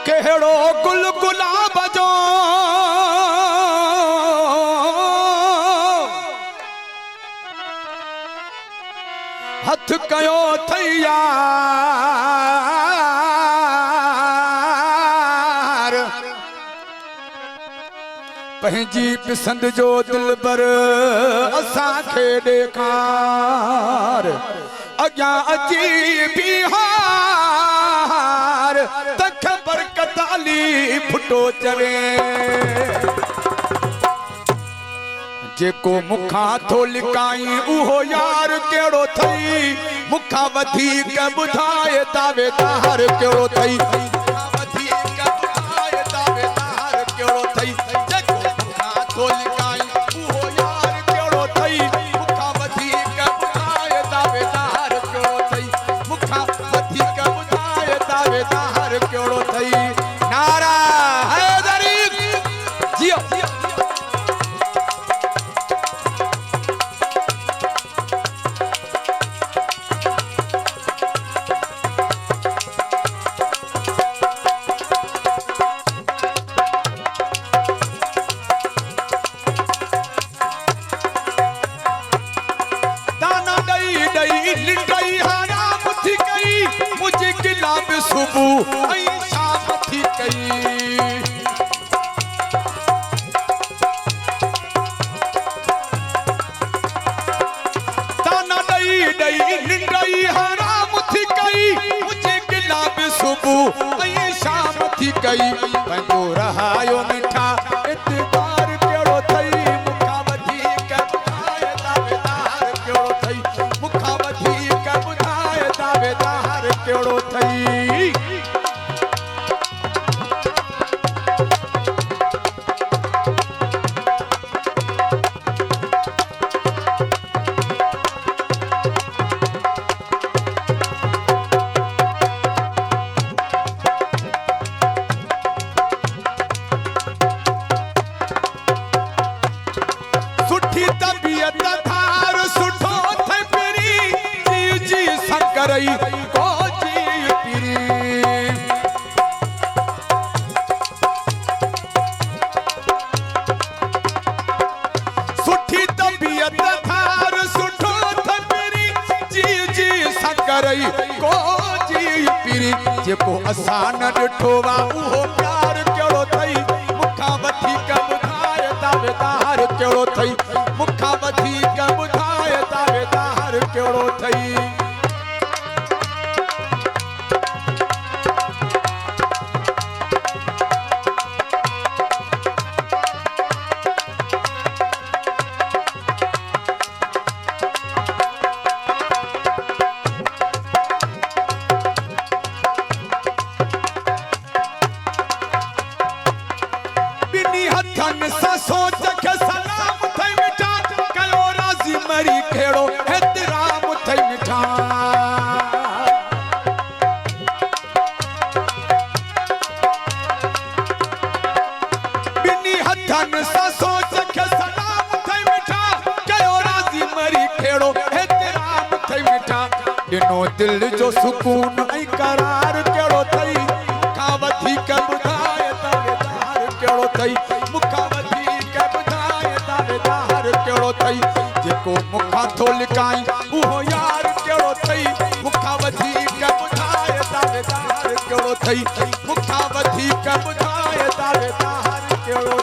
कहिड़ो गुल गुलाब जो हथ कयो तैयार पंहिंजी पसंद जो दिलबर असांखे ॾेखार अॻियां अची बिहार त ख़बर कताली फुटो चवे जेको मुखां थो लिकाई उहो यार कहिड़ो थई मुखां वधीक ॿुधाए दावेदार कहिड़ो थई वधीक ॿुधाए दावेदार कहिड़ो थई जेको मुखां थो लिकाई उहो यार कहिड़ो थई मुखां वधीक ॿुधाए दावेदार कहिड़ो थई मुखां वधीक ॿुधाए दावेदार कहिड़ो थई नारा हैदरी जियो सुबह ऐं शाम थी कई ताना ॾई ॾई निंडई हराम थी कई मुझे गिलाब सुबह ऐं शाम थी कई पंहिंजो रहायो मिठा इतबार कहिड़ो थई मुखां वधीक ॿुधाए दावेदार कहिड़ो थई मुखां वधीक ॿुधाए दावेदार कहिड़ो थई जेको असां न ॾिठो वा उहो प्यार कहिड़ो थई मुखां वधीक ॿुधाए दावेदार कहिड़ो थई मुखां वधीक ॿुधाए दावेदार कहिड़ो थई सोच के सलाम थई मिठा कयो राज़ी मरी खेड़ो एतराम थई मिठा बिनी हथन सा सोच के सलाम थई मिठा कयो राज़ी मरी खेड़ो एतराम थई मिठा दिनो दिल जो सुकून ऐं करार केड़ो थई मुखां वधीक ॿुधाए दावेदार केड़ो थई मुखां जेको मुखां थो लिकाई उहो यार कहिड़ो थई मुखां वधीक ॿुधाए दावेदार कहिड़ो थई मुखां वधीक ॿुधाए दावेदार कहिड़ो